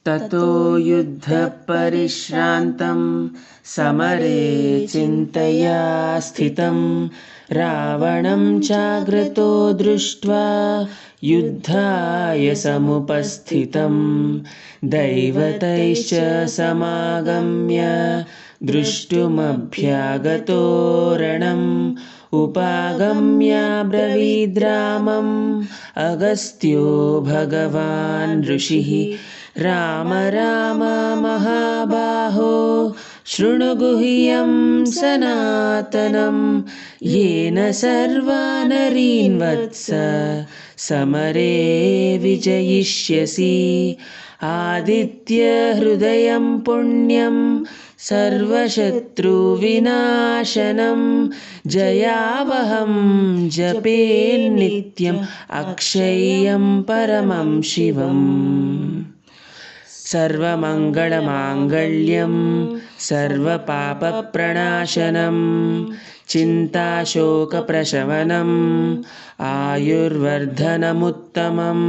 ततो युद्धपरिश्रान्तं समरे चिन्तया स्थितं रावणं चाग्रतो दृष्ट्वा युद्धाय समुपस्थितं दैवतैश्च समागम्य द्रष्टुमभ्यागतो रणम् उपागम्याब्रवीद्रामम् अगस्त्यो भगवान् ऋषिः राम राम महाबाहो शृणु गुह्यं सनातनं येन सर्वानरीन् वत्स समरे विजयिष्यसि आदित्यहृदयं पुण्यं सर्वशत्रुविनाशनं जयावहं जपेन्नित्यम् अक्षय्यं परमं शिवम् सर्वमङ्गलमाङ्गल्यं सर्वपापप्रणाशनं चिन्ताशोकप्रशमनम् आयुर्वर्धनमुत्तमम्।